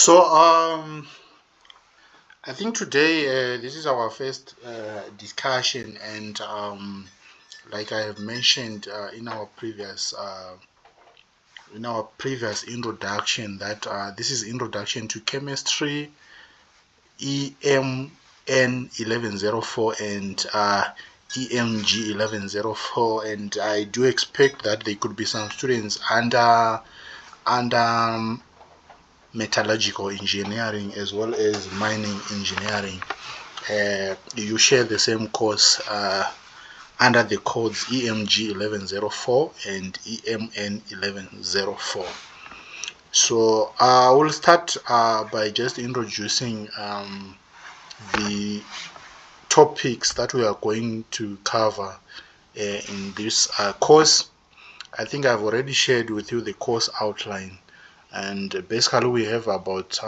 So I think today this is our first discussion, and like I have mentioned in our previous introduction, that this is introduction to chemistry, EMN 1104 and EMG 1104, and I do expect that there could be some students under metallurgical engineering as well as mining engineering. You share the same course under the codes EMG 1104 and EMN 1104. So I will start by just introducing the topics that we are going to cover in this course. I think I've already shared with you the course outline, and basically we have about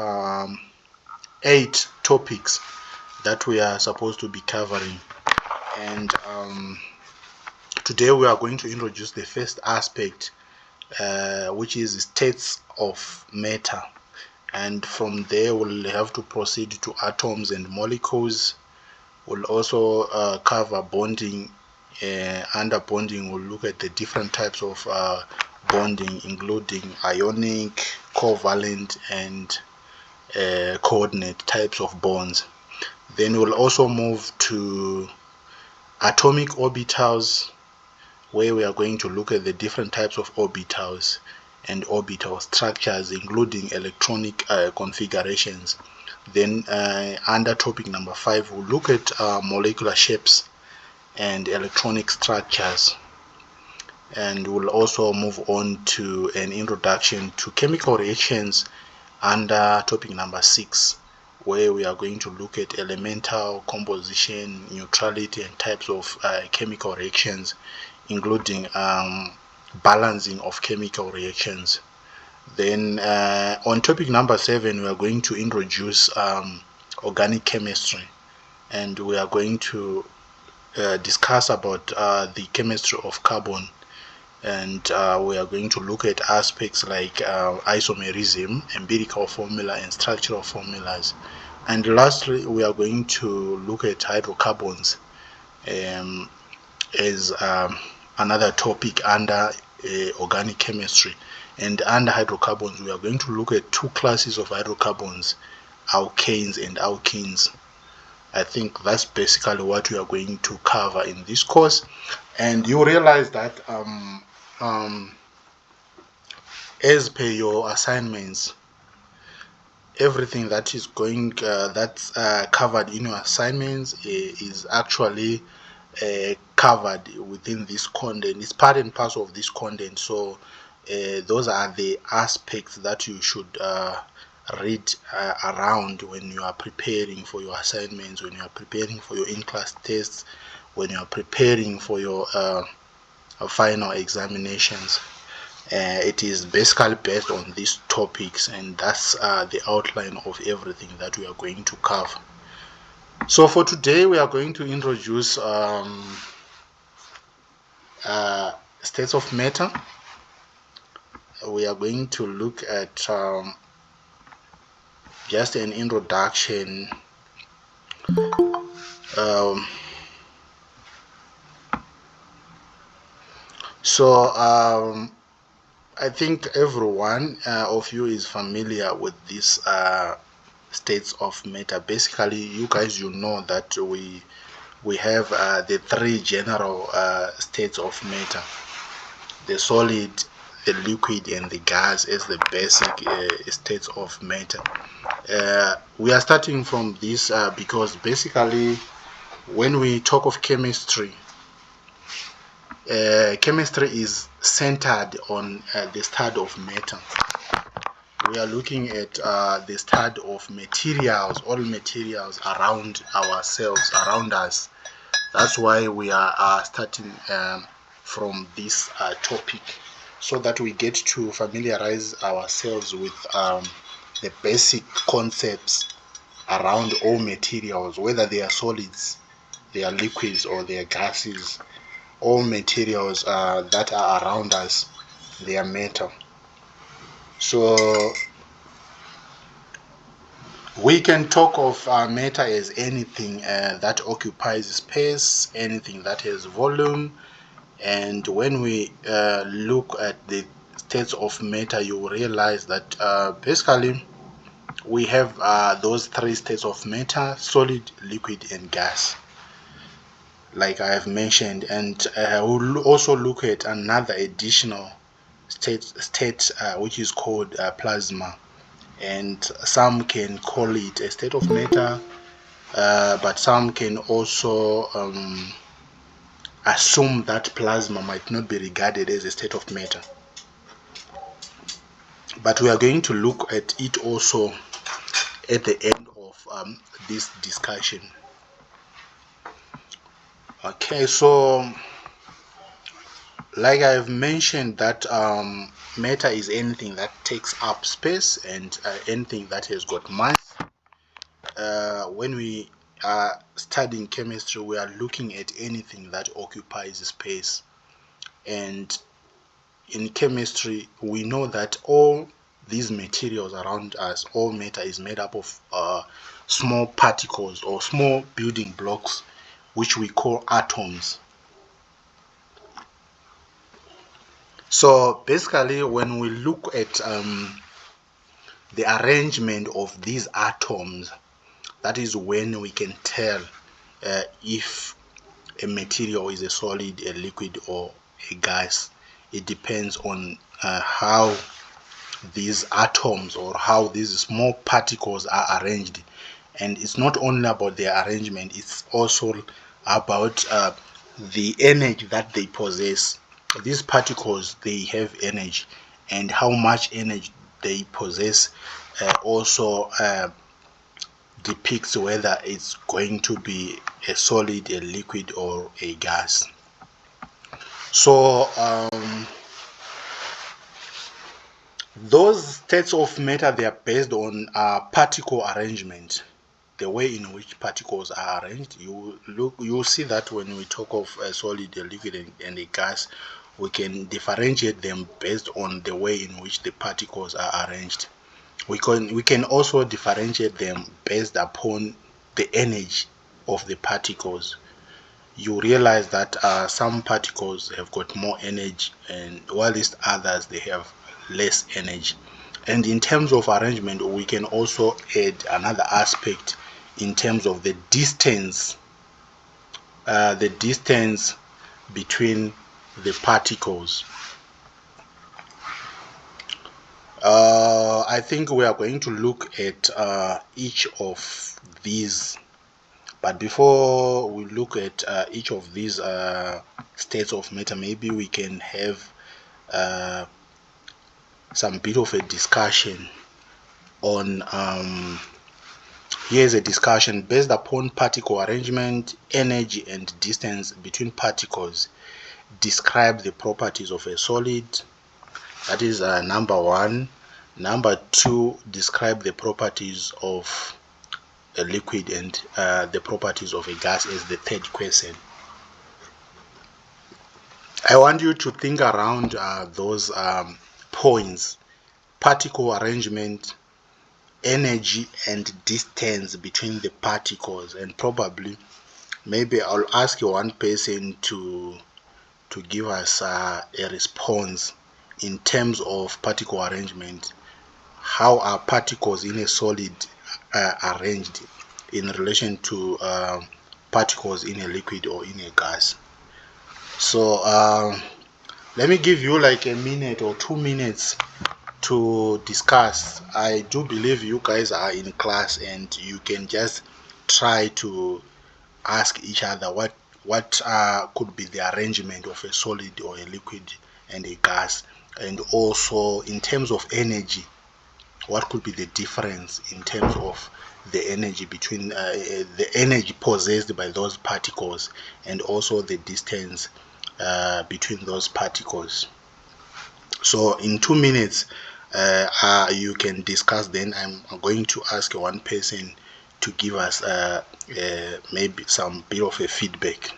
8 topics that we are supposed to be covering, and today we are going to introduce the first aspect, which is states of matter, and from there we'll have to proceed to atoms and molecules. We'll also cover bonding. Under bonding, we'll look at the different types of bonding, including ionic, covalent, and coordinate types of bonds. Then we'll also move to atomic orbitals, where we are going to look at the different types of orbitals and orbital structures, including electronic configurations. Then under topic number 5, we'll look at molecular shapes and electronic structures, and we'll also move on to an introduction to chemical reactions under topic number 6, where we are going to look at elemental composition, neutrality, and types of chemical reactions, including balancing of chemical reactions. Then on topic number 7, we are going to introduce organic chemistry, and we are going to discuss about the chemistry of carbon, and we are going to look at aspects like isomerism, empirical formula, and structural formulas. And lastly, we are going to look at hydrocarbons as another topic under organic chemistry. And under hydrocarbons, we are going to look at 2 classes of hydrocarbons, alkanes and alkenes. I think that's basically what we are going to cover in this course. And you realize that as per your assignments, everything that is going that's covered in your assignments is actually covered within this content. It's part and parcel of this content. So those are the aspects that you should read around when you are preparing for your assignments, when you are preparing for your in-class tests, when you are preparing for your final examinations. It is basically based on these topics, and that's the outline of everything that we are going to cover. So for today, we are going to introduce states of matter. We are going to look at just an introduction. I think everyone of you is familiar with these states of matter. Basically, you guys, you know that we have the 3 general states of matter: the solid, the liquid, and the gas as the basic states of matter. We are starting from this because basically when we talk of chemistry, chemistry is centered on the study of matter. We are looking at the study of materials, all materials around ourselves, around us. That's why we are starting from this topic, so that we get to familiarize ourselves with the basic concepts around all materials, whether they are solids, they are liquids, or they are gases. All materials that are around us, they are matter. So We can talk of matter as anything that occupies space, anything that has volume. And when we look at the states of matter, you realize that basically we have those three states of matter: solid, liquid, and gas, like I have mentioned. And we'll also look at another additional state which is called plasma. And some can call it a state of matter, but some can also assume that plasma might not be regarded as a state of matter. But we are going to look at it also at the end of this discussion. Okay, so like I've mentioned that matter is anything that takes up space and anything that has got mass. When we are studying chemistry, we are looking at anything that occupies space. And in chemistry, we know that all these materials around us, all matter is made up of small particles or small building blocks, which we call atoms. So basically, when we look at the arrangement of these atoms, that is when we can tell if a material is a solid, a liquid, or a gas. It depends on how these atoms or how these small particles are arranged. And it's not only about their arrangement, it's also about the energy that they possess. These particles, they have energy, and how much energy they possess also depicts whether it's going to be a solid, a liquid, or a gas. So those states of matter, they are based on particle arrangement, the way in which particles are arranged. You see that when we talk of a solid, a liquid, and a gas, we can differentiate them based on the way in which the particles are arranged. We can also differentiate them based upon the energy of the particles. You realize that some particles have got more energy, and while others, they have less energy. And in terms of arrangement, we can also add another aspect in terms of the distance between the particles. I think we are going to look at each of these. But before we look at each of these states of matter, maybe we can have some bit of a discussion on here's a discussion based upon particle arrangement, energy, and distance between particles. Describe the properties of a solid. That is number one. Number two, describe the properties of a liquid and the properties of a gas as the third question. I want you to think around those points: particle arrangement, energy, and distance between the particles. And probably maybe I'll ask one person to give us a response in terms of particle arrangement. How are particles in a solid arranged in relation to particles in a liquid or in a gas? So let me give you like a minute or 2 minutes to discuss. I do believe you guys are in class, and you can just try to ask each other what could be the arrangement of a solid or a liquid and a gas, and also in terms of energy, what could be the difference in terms of the energy between the energy possessed by those particles, and also the distance between those particles. So in 2 minutes you can discuss. Then I'm going to ask one person to give us maybe some bit of a feedback.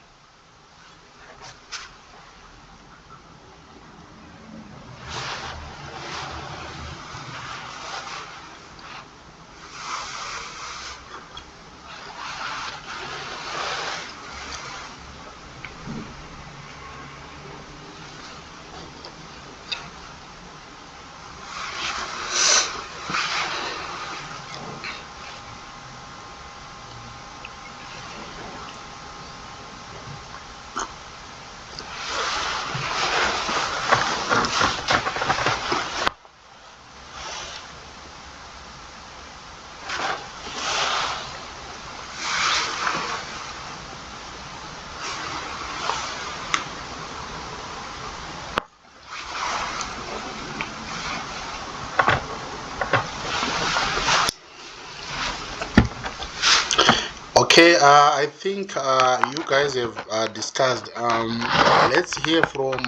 Okay, I think you guys have discussed. Let's hear from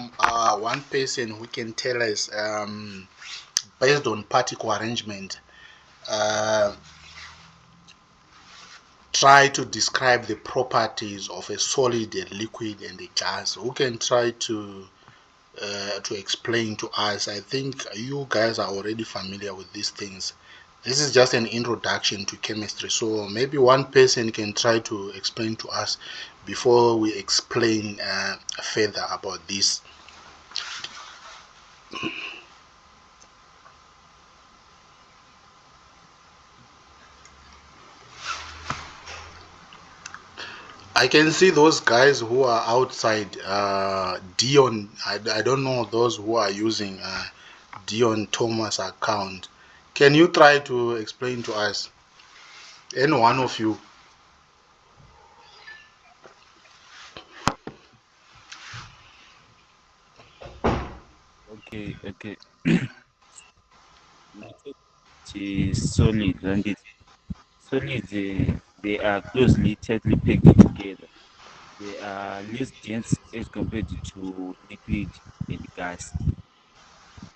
one person who can tell us, based on particle arrangement, uh, try to describe the properties of a solid, a liquid, and a gas. Who can try to explain to us? I think you guys are already familiar with these things. This is just an introduction to chemistry, so maybe one person can try to explain to us before we explain further about this. I can see those guys who are outside. Dion, I don't know those who are using Dion Thomas account. Can you try to explain to us? Any one of you? Okay, okay. When you talk solid and it solids, they are closely, tightly packed together. They are less dense as compared to liquid and gas.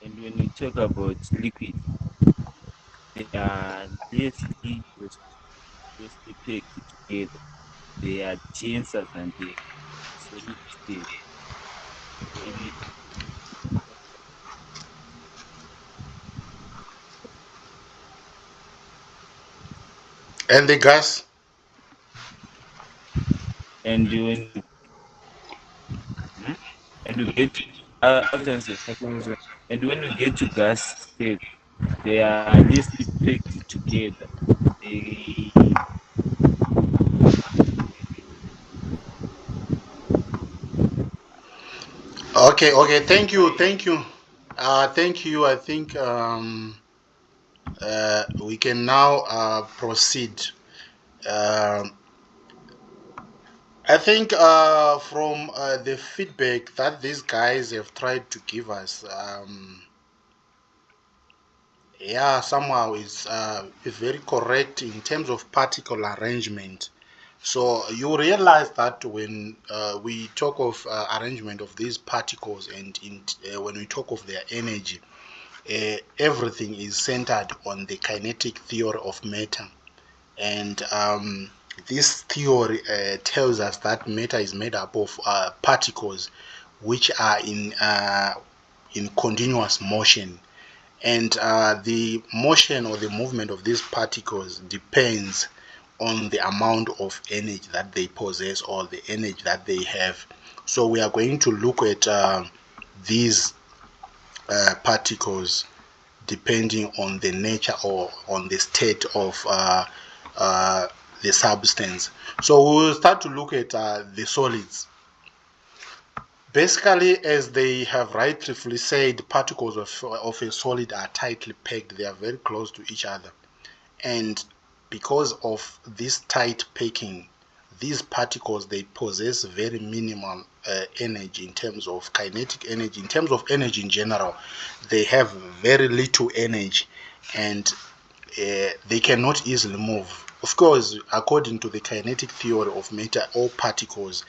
And when we talk about liquid, they are loosely packed together. They are denser than the solid state. And we And the gas? and when hmm? and we get after the second, and when we get to gas state, they are loosely packed together. They Okay, okay. they Thank you, find thank you. Thank you. I think we can now proceed. Um I think from the feedback that these guys have tried to give us, yeah, somehow it's very correct in terms of particle arrangement. So you realize that when we talk of arrangement of these particles and when we talk of their energy, everything is centered on the kinetic theory of matter. And this theory tells us that matter is made up of particles which are in continuous motion, and the motion or the movement of these particles depends on the amount of energy that they possess or the energy that they have. So we are going to look at these particles depending on the nature or on the state of uh, the substance. So we'll start to look at the solids. Basically, as they have rightfully said, particles of a solid are tightly packed. They are very close to each other. And because of this tight packing, these particles, they possess very minimal energy in terms of kinetic energy. In terms of energy in general, they have very little energy, and they cannot easily move. Of course, according to the kinetic theory of matter, all particles,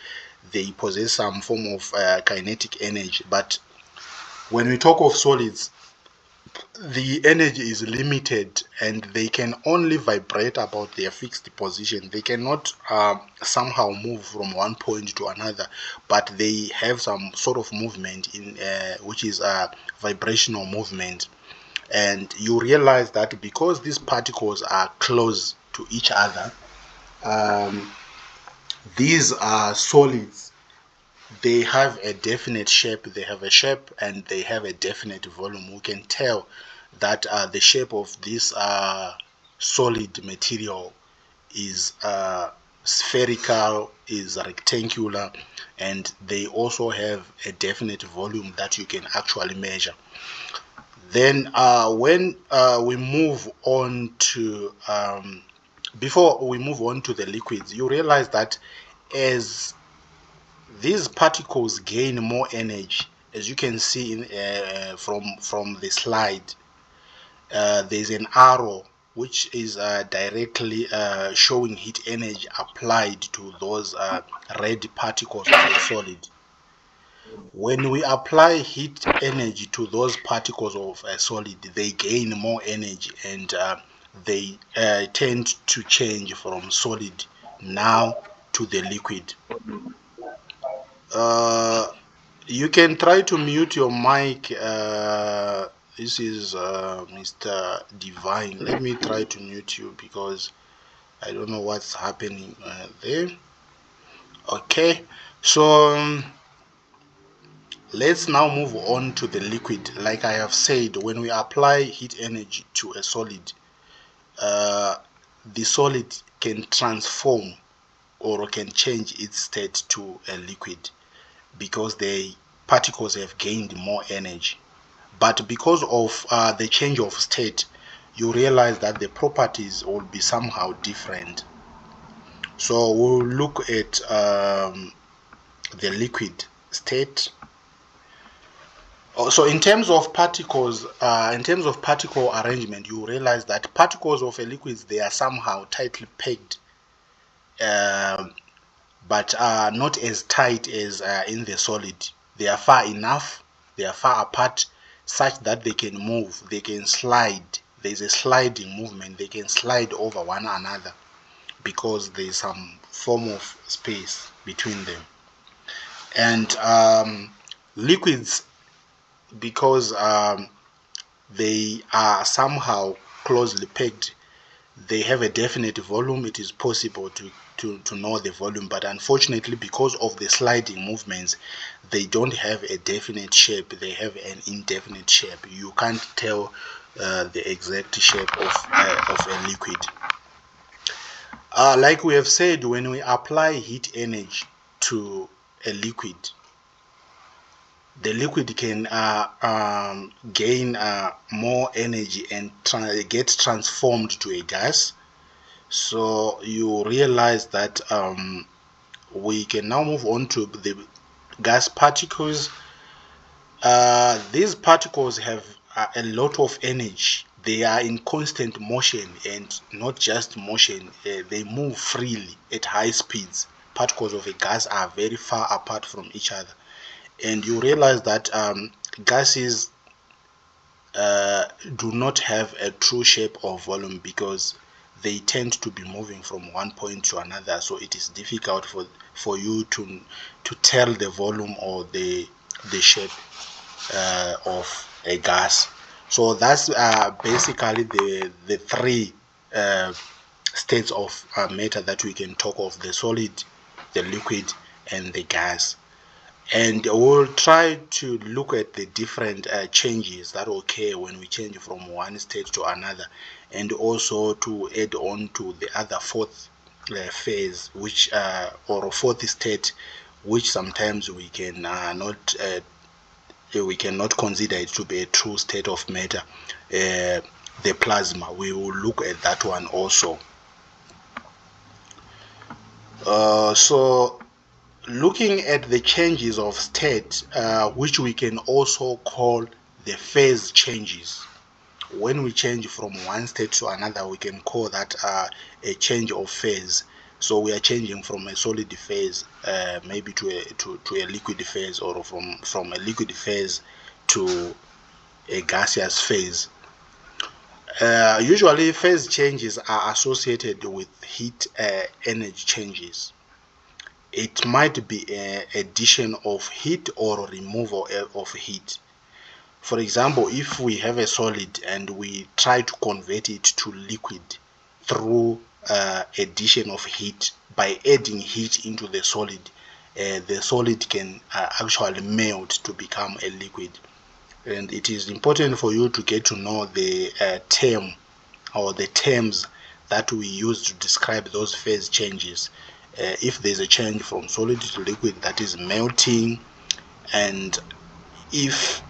they possess some form of kinetic energy. But when we talk of solids, the energy is limited and they can only vibrate about their fixed position. They cannot somehow move from one point to another, but they have some sort of movement in which is vibrational movement. And you realize that because these particles are close to each other, um, these are solids. They have a definite shape, they have a shape, and they have a definite volume. We can tell that the shape of this solid material is spherical, is rectangular, and they also have a definite volume that you can actually measure. Then when we move on to before we move on to the liquids, you realize that as these particles gain more energy, as you can see from the slide, there's an arrow which is directly showing heat energy applied to those red particles of a solid. When we apply heat energy to those particles of a solid, they gain more energy, and they tend to change from solid now to the liquid. You can try to mute your mic. This is Mr. Divine. Let me try to mute you because I don't know what's happening there. Okay, so let's now move on to the liquid. Like I have said, when we apply heat energy to a solid, the solid can transform or can change its state to a liquid because the particles have gained more energy. But because of the change of state, you realize that the properties will be somehow different. So we'll look at the liquid state. So in terms of particles, in terms of particle arrangement, you realize that particles of a liquid, they are somehow tightly pegged, but not as tight as in the solid. They are far enough, they are far apart, such that they can move, they can slide. There's a sliding movement, they can slide over one another because there's some form of space between them. And liquids, because they are somehow closely pegged, they have a definite volume. It is possible to know the volume, but unfortunately, because of the sliding movements, they don't have a definite shape. They have an indefinite shape. You can't tell the exact shape of a liquid. Like we have said, when we apply heat energy to a liquid, the liquid can gain more energy and get transformed to a gas. So you realize that we can now move on to the gas particles. These particles have a lot of energy. They are in constant motion, and not just motion, they move freely at high speeds. Particles of a gas are very far apart from each other, and you realize that gases do not have a true shape or volume because they tend to be moving from one point to another. So it is difficult for you to tell the volume or the shape of a gas. So that's basically the three states of matter that we can talk of: the solid, the liquid, and the gas. And we'll try to look at the different changes that occur when we change from one state to another, and also to add on to the other fourth phase, which or fourth state, which sometimes we can we cannot consider it to be a true state of matter, the plasma. We will look at that one also. So looking at the changes of state, which we can also call the phase changes. When we change from one state to another, we can call that a change of phase. So we are changing from a solid phase maybe to a liquid phase, or from a liquid phase to a gaseous phase. Usually phase changes are associated with heat energy changes. It might be addition of heat or removal of heat. For example, if we have a solid and we try to convert it to liquid through addition of heat, by adding heat into the solid can actually melt to become a liquid. And it is important for you to get to know the term or the terms that we use to describe those phase changes. If there's a change from solid to liquid, that is melting, and if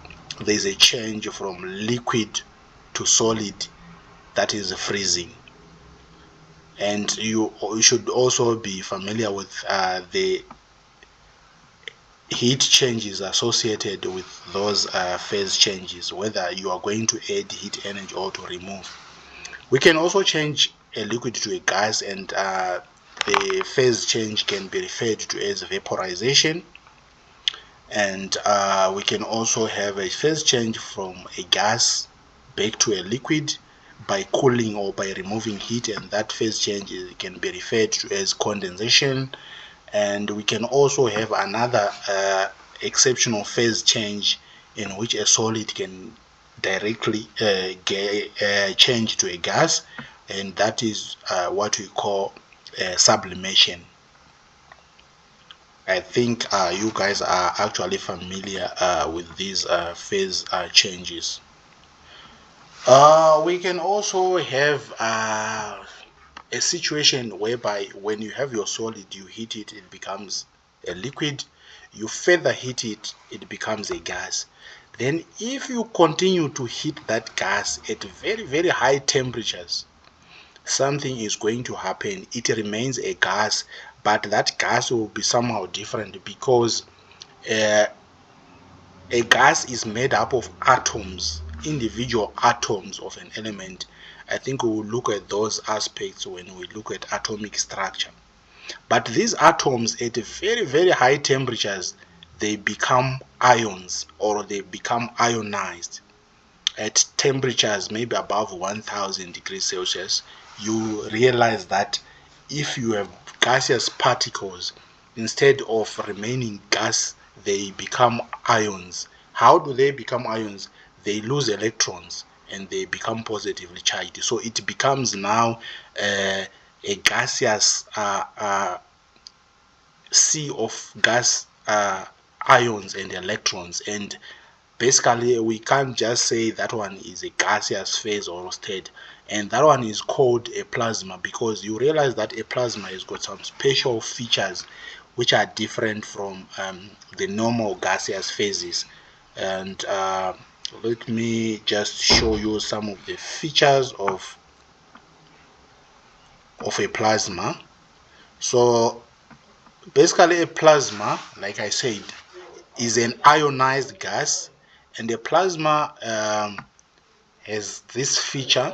there's a change from liquid to solid, that is freezing. And you should also be familiar with the heat changes associated with those phase changes, whether you are going to add heat energy or to remove. We can also change a liquid to a gas, and the phase change can be referred to as vaporization. And we can also have a phase change from a gas back to a liquid by cooling or by removing heat, and that phase change can be referred to as condensation. And we can also have another exceptional phase change in which a solid can directly change to a gas, and that is what we call sublimation. I think you guys are actually familiar with these phase changes. We can also have a situation whereby when you have your solid, you heat it, it becomes a liquid. You further heat it, it becomes a gas. Then if you continue to heat that gas at very, very high temperatures, something is going to happen. It remains a gas, but that gas will be somehow different, because uh, a gas is made up of atoms, individual atoms of an element. I think we will look at those aspects when we look at atomic structure. But these atoms at very, very high temperatures, they become ions, or they become ionized. At temperatures maybe above 1000 degrees Celsius, you realize that if you have gaseous particles, instead of remaining gas, they become ions. How do they become ions? They lose electrons and they become positively charged. So it becomes now a gaseous sea of gas ions and electrons. And basically we can't just say that one is a gaseous phase or state, and that one is called a plasma, because you realize that a plasma has got some special features which are different from the normal gaseous phases. And let me just show you some of the features of a plasma. So basically a plasma, like I said, is an ionized gas, and the plasma has this feature.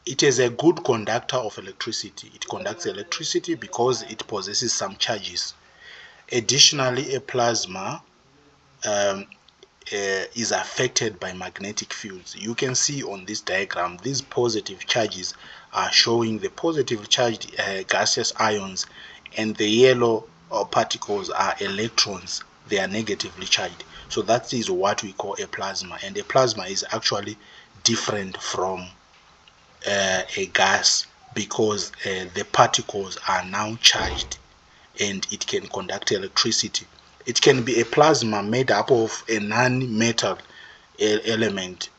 It is a good conductor of electricity. It conducts electricity because it possesses some charges. Additionally, a plasma is affected by magnetic fields. You can see on this diagram, these positive charges are showing the positive charged gaseous ions, and the yellow particles are electrons. They are negatively charged. So that is what we call a plasma, and a plasma is actually different from a gas, because the particles are now charged and it can conduct electricity. It can be a plasma made up of a non-metal element.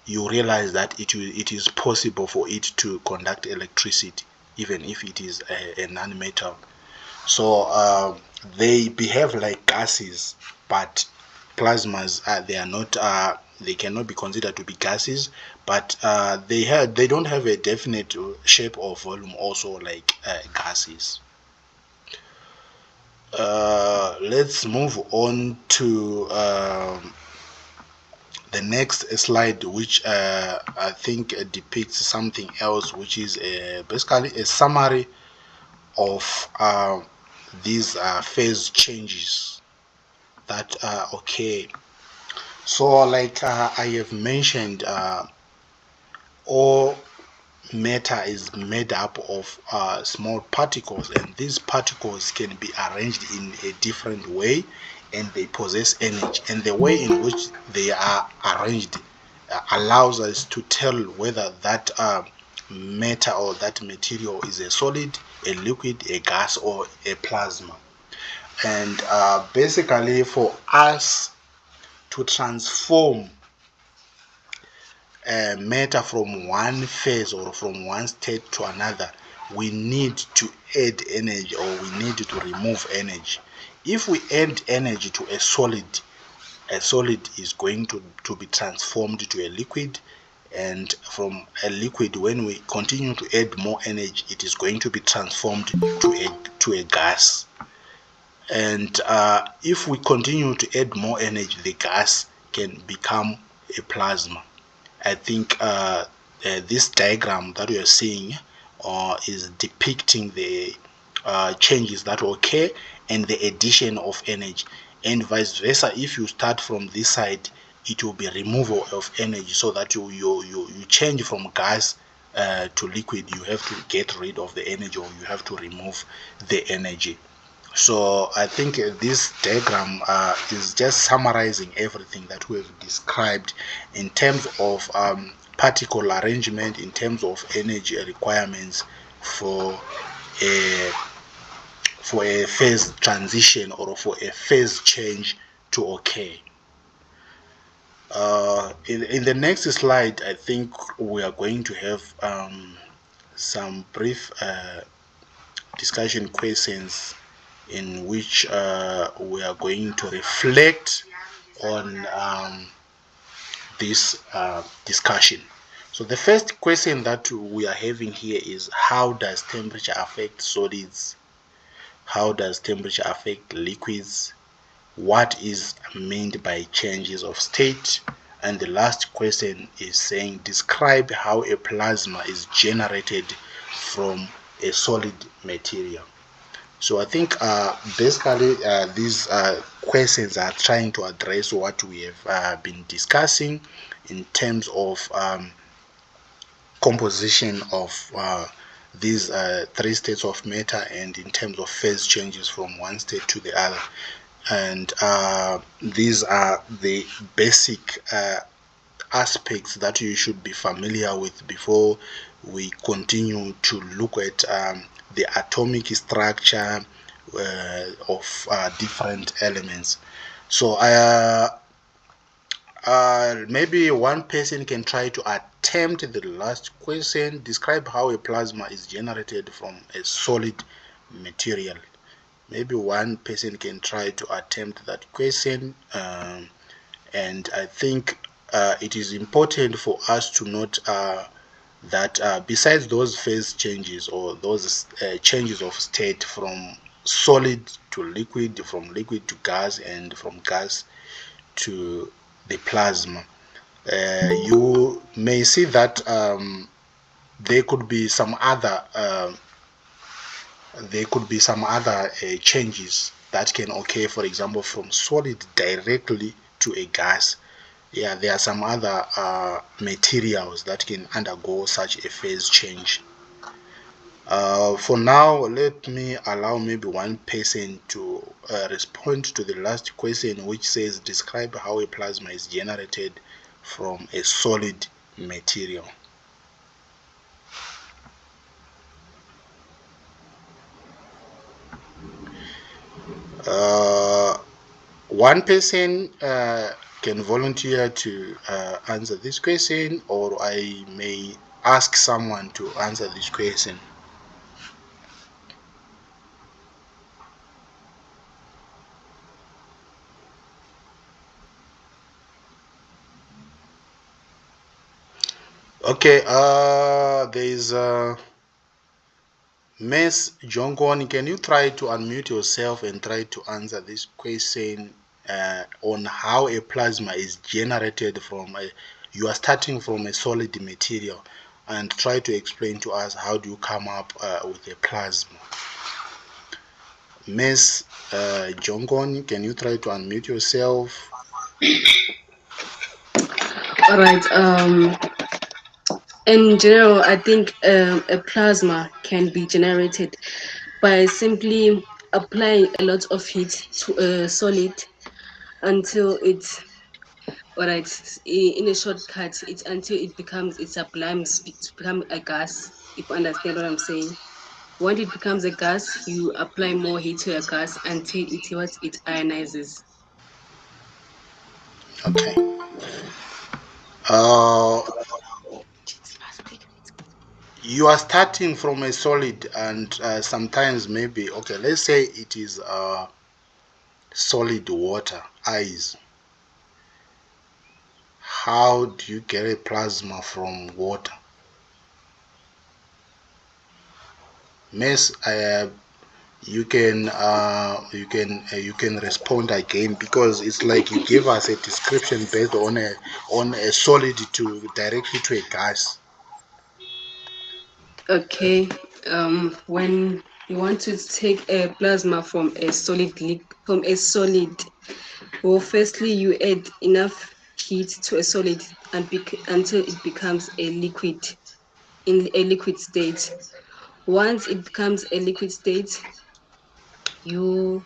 You realize that it is possible for it to conduct electricity even if it is a non-metal. So they behave like gases, but plasmas they are not they cannot be considered to be gases, but they don't have a definite shape or volume also like gases. Let's move on to the next slide, which I think depicts something else, which is basically a summary of these phase changes that occur. So like I have mentioned, all matter is made up of small particles, and these particles can be arranged in a different way, and they possess energy, and the way in which they are arranged allows us to tell whether that matter or that material is a solid, a liquid, a gas, or a plasma. And basically for us to transform matter from one phase or from one state to another, we need to add energy, or we need to remove energy. If we add energy to a solid is going to be transformed to a liquid, and from a liquid, when we continue to add more energy, it is going to be transformed to a gas. And if we continue to add more energy, the gas can become a plasma. I think this diagram that you are seeing is depicting the changes that occur and the addition of energy, and vice versa. If you start from this side, it will be removal of energy, so that you change from gas to liquid. You have to get rid of the energy, or you have to remove the energy. So I think this diagram is just summarizing everything that we have described in terms of particle arrangement, in terms of energy requirements for a phase transition, or for a phase change to occur. In the next slide, I think we are going to have some brief discussion questions in which we are going to reflect on this discussion. So the first question that we are having here is, how does temperature affect solids? How does temperature affect liquids? What is meant by changes of state? And the last question is saying, describe how a plasma is generated from a solid material. So I think basically these questions are trying to address what we have been discussing in terms of composition of these three states of matter, and in terms of phase changes from one state to the other. And these are the basic aspects that you should be familiar with before we continue to look at the atomic structure of different elements. So maybe one person can try to attempt the last question. Describe how a plasma is generated from a solid material. Maybe one person can try to attempt that question. And I think it is important for us to note that besides those phase changes, or those changes of state from solid to liquid, from liquid to gas, and from gas to the plasma, you may see that there could be some other changes that can occur. For example, from solid directly to a gas. Yeah, there are some other materials that can undergo such a phase change. For now, let me allow maybe one person to respond to the last question, which says, describe how a plasma is generated from a solid material. One person can volunteer to answer this question, or I may ask someone to answer this question. Okay, there is Ms. Jongon. Can you try to unmute yourself and try to answer this question on how a plasma is generated from you are starting from a solid material, and try to explain to us how do you come up with a plasma. Ms. Jongon, can you try to unmute yourself? All right. In general, I think a plasma can be generated by simply applying a lot of heat to a solid until it's, all right, in a shortcut, it's until it becomes, it sublimes to become a gas, if you understand what I'm saying. When it becomes a gas, you apply more heat to a gas until it ionizes. Okay. You are starting from a solid, and sometimes maybe, okay, let's say it is solid water, ice. How do you get a plasma from water? Miss, you can respond again, because it's like you give us a description based on a solid to directly to a gas. Okay. When you want to take a plasma from a solid, well, firstly you add enough heat to a solid until it becomes a liquid in a liquid state. Once it becomes a liquid state, you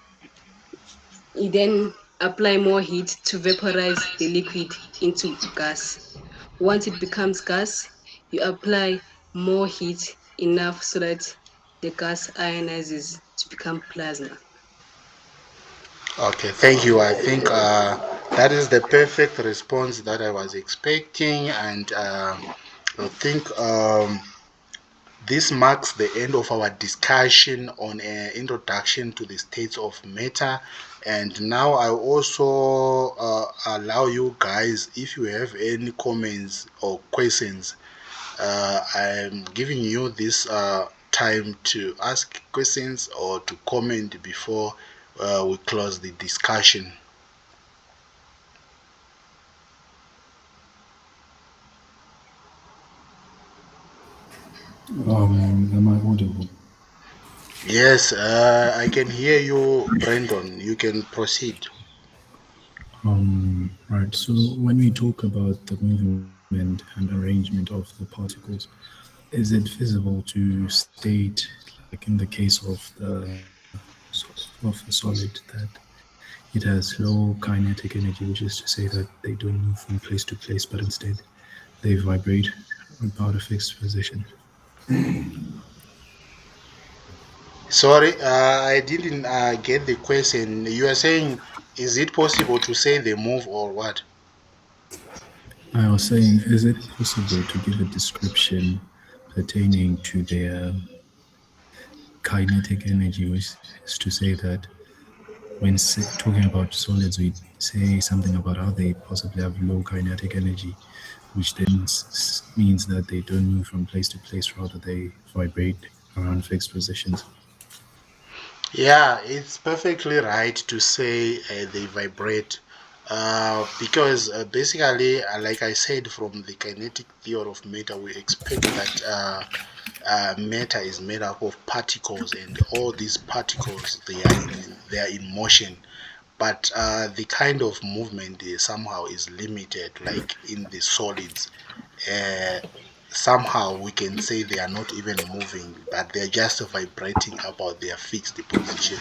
you then apply more heat to vaporize the liquid into gas. Once it becomes gas, you apply more heat enough so that the gas ionizes to become plasma. Okay, thank you. I think that is the perfect response that I was expecting, and I think this marks the end of our discussion on an introduction to the states of matter. And now I also allow you guys, if you have any comments or questions, I'm giving you this time to ask questions or to comment before we close the discussion. Am I audible? Yes, I can hear you, Brandon. You can proceed. Right. So when we talk about the movement and arrangement of the particles, is it feasible to state, like in the case of a solid, that it has low kinetic energy, which is to say that they don't move from place to place, but instead they vibrate about a fixed position? Sorry, I didn't get the question. You are saying, is it possible to say they move or what? I was saying, is it possible to give a description pertaining to their kinetic energy, which is to say that when talking about solids, we say something about how they possibly have low kinetic energy, which then means that they don't move from place to place, rather they vibrate around fixed positions. Yeah, it's perfectly right to say they vibrate because basically, like I said, from the kinetic theory of matter, we expect that matter is made up of particles, and all these particles they are in motion. But the kind of movement somehow is limited, like in the solids. Uh, Somehow we can say they are not even moving, but they're just vibrating about their fixed position.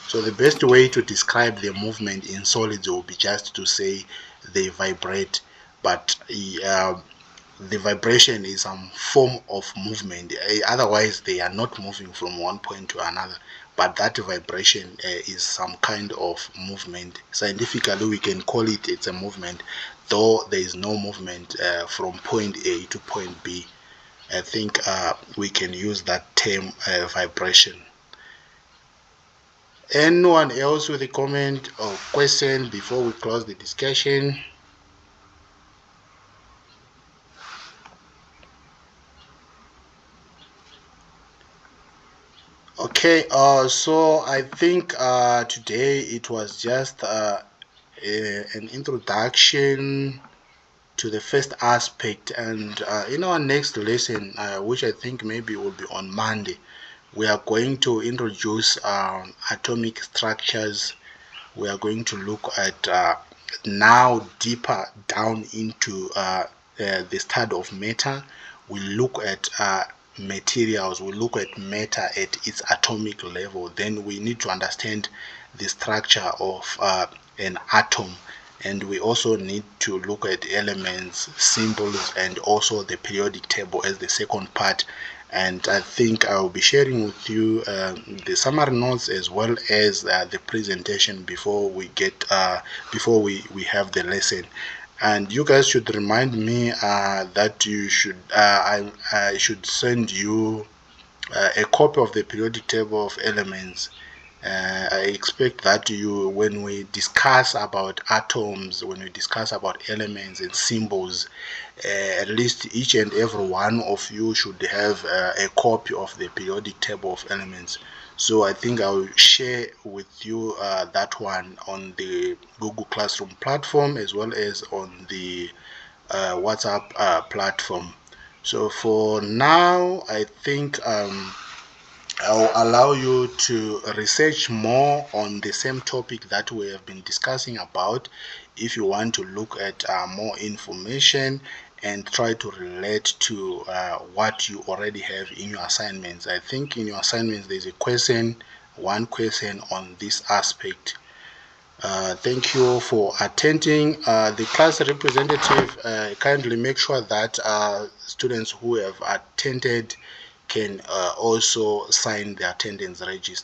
So the best way to describe their movement in solids will be just to say they vibrate, but the vibration is some form of movement. Otherwise, they are not moving from one point to another. But that vibration is some kind of movement. Scientifically, we can call it's a movement, though there is no movement from point A to point B. I think we can use that term vibration. Anyone else with a comment or question before we close the discussion? Okay, so I think today it was just an introduction to the first aspect, and in our next lesson, which I think maybe will be on Monday, we are going to introduce atomic structures. We are going to look at now deeper down into the study of matter. We look at materials, we look at matter at its atomic level. Then we need to understand the structure of an atom, and we also need to look at elements, symbols, and also the periodic table as the second part. And I think I will be sharing with you the summary notes as well as the presentation before we have the lesson. And you guys should remind me that you should I should send you a copy of the periodic table of elements. I expect that you, when we discuss about atoms, when we discuss about elements and symbols, at least each and every one of you should have a copy of the periodic table of elements. So I think I'll share with you that one on the Google Classroom platform as well as on the WhatsApp platform. So for now, I think I'll allow you to research more on the same topic that we have been discussing about if you want to look at more information and try to relate to what you already have in your assignments. I think in your assignments there's one question on this aspect. Thank you for attending. The class representative, kindly make sure that students who have attended can also sign the attendance register.